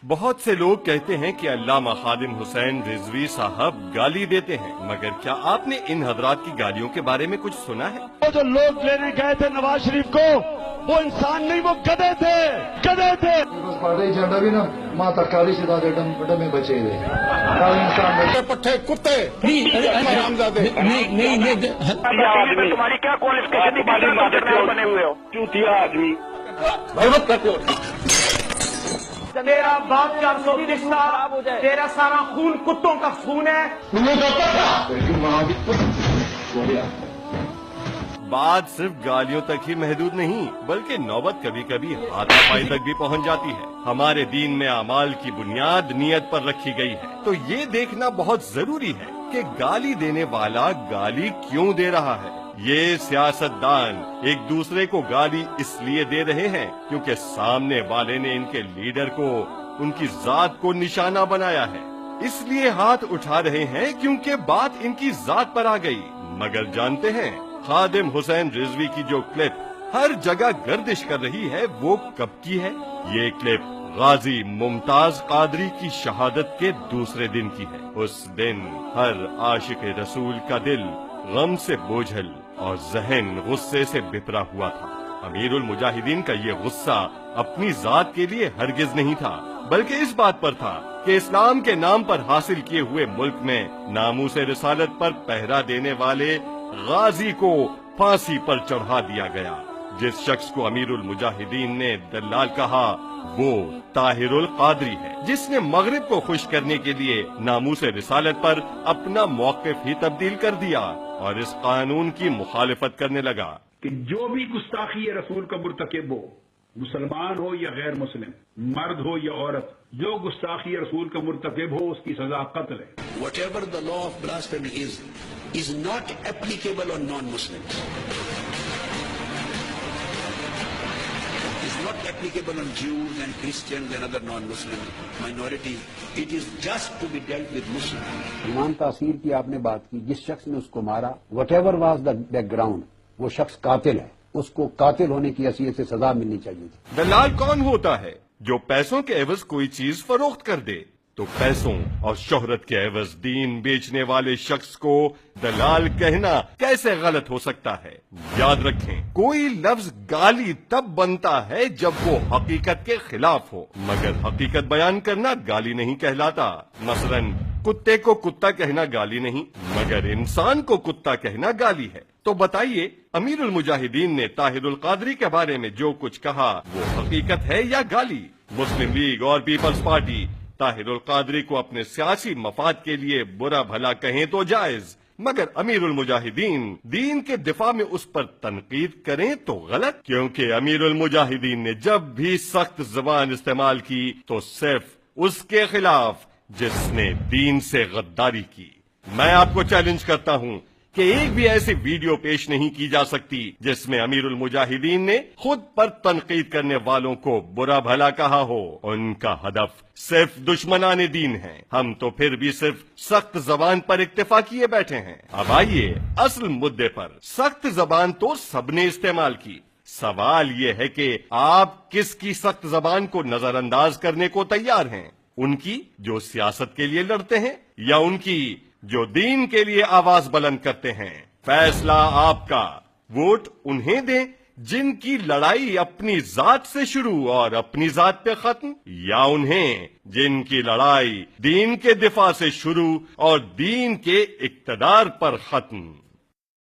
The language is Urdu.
بہت سے لوگ کہتے ہیں کہ علامہ خادم حسین رضوی صاحب گالی دیتے ہیں، مگر کیا آپ نے ان حضرات کی گالیوں کے بارے میں کچھ سنا ہے؟ وہ جو لوگ لینے گئے تھے نواز شریف کو، وہ انسان نہیں، وہ گدھے تھے، گدھے تھے۔ پارٹی جھنڈا بھی نا ماں ترکاری سے دادے ڈمے بچے ہوئے انسان پٹھے کتے حرامزادے تمہاری کیا کوالیفکیشن بنے ہوئے ہو؟ چوتیا آدمی بھرمت کرتے ہو۔ تیرا باپ 400 رشتہ، تیرا سارا خون کتوں کا خون ہے۔ بات صرف گالیوں تک ہی محدود نہیں، بلکہ نوبت کبھی کبھی ہاتھا پائی تک بھی پہنچ جاتی ہے۔ ہمارے دین میں اعمال کی بنیاد نیت پر رکھی گئی ہے، تو یہ دیکھنا بہت ضروری ہے کہ گالی دینے والا گالی کیوں دے رہا ہے۔ یہ سیاستدان ایک دوسرے کو گالی اس لیے دے رہے ہیں کیونکہ سامنے والے نے ان کے لیڈر کو، ان کی ذات کو نشانہ بنایا ہے، اس لیے ہاتھ اٹھا رہے ہیں کیونکہ بات ان کی ذات پر آ گئی۔ مگر جانتے ہیں خادم حسین رضوی کی جو کلپ ہر جگہ گردش کر رہی ہے وہ کب کی ہے؟ یہ کلپ غازی ممتاز قادری کی شہادت کے دوسرے دن کی ہے۔ اس دن ہر عاشق رسول کا دل غم سے بوجھل اور ذہن غصے سے بپرا ہوا تھا۔ امیر المجاہدین کا یہ غصہ اپنی ذات کے لیے ہرگز نہیں تھا، بلکہ اس بات پر تھا کہ اسلام کے نام پر حاصل کیے ہوئے ملک میں ناموس رسالت پر پہرا دینے والے غازی کو پھانسی پر چڑھا دیا گیا۔ جس شخص کو امیر المجاہدین نے دلال کہا وہ طاہر القادری ہے، جس نے مغرب کو خوش کرنے کے لیے ناموس رسالت پر اپنا موقف ہی تبدیل کر دیا اور اس قانون کی مخالفت کرنے لگا کہ جو بھی گستاخی رسول کا مرتکب ہو، مسلمان ہو یا غیر مسلم، مرد ہو یا عورت، جو گستاخی رسول کا مرتکب ہو اس کی سزا قتل ہے۔ Whatever the law of blasphemy is not applicable on non-Muslims. It's not applicable on Jews and Christians and other non-Muslim minorities. It is just to be dealt with Muslims. ایمان تاثیر کی آپ نے بات کی، جس شخص نے اس کو مارا، whatever was the background، وہ شخص قاتل ہے، اس کو قاتل ہونے کی حیثیت سے سزا ملنی چاہیے تھی۔ دلال کون ہوتا ہے؟ جو پیسوں کے عوض کوئی چیز فروخت کر دے، تو پیسوں اور شہرت کے عوض دین بیچنے والے شخص کو دلال کہنا کیسے غلط ہو سکتا ہے؟ یاد رکھیں، کوئی لفظ گالی تب بنتا ہے جب وہ حقیقت کے خلاف ہو، مگر حقیقت بیان کرنا گالی نہیں کہلاتا۔ مثلاً کتے کو کتا کہنا گالی نہیں، مگر انسان کو کتا کہنا گالی ہے۔ تو بتائیے، امیر المجاہدین نے طاہر القادری کے بارے میں جو کچھ کہا وہ حقیقت ہے یا گالی؟ مسلم لیگ اور پیپلز پارٹی طاہر القادری کو اپنے سیاسی مفاد کے لیے برا بھلا کہیں تو جائز، مگر امیر المجاہدین دین کے دفاع میں اس پر تنقید کریں تو غلط، کیونکہ امیر المجاہدین نے جب بھی سخت زبان استعمال کی تو صرف اس کے خلاف جس نے دین سے غداری کی۔ میں آپ کو چیلنج کرتا ہوں کہ ایک بھی ایسی ویڈیو پیش نہیں کی جا سکتی جس میں امیر المجاہدین نے خود پر تنقید کرنے والوں کو برا بھلا کہا ہو۔ ان کا ہدف صرف دشمنان دین ہے، ہم تو پھر بھی صرف سخت زبان پر اکتفا کیے بیٹھے ہیں۔ اب آئیے اصل مدعے پر۔ سخت زبان تو سب نے استعمال کی، سوال یہ ہے کہ آپ کس کی سخت زبان کو نظر انداز کرنے کو تیار ہیں؟ ان کی جو سیاست کے لیے لڑتے ہیں، یا ان کی جو دین کے لیے آواز بلند کرتے ہیں؟ فیصلہ آپ کا۔ ووٹ انہیں دیں جن کی لڑائی اپنی ذات سے شروع اور اپنی ذات پہ ختم، یا انہیں جن کی لڑائی دین کے دفاع سے شروع اور دین کے اقتدار پر ختم۔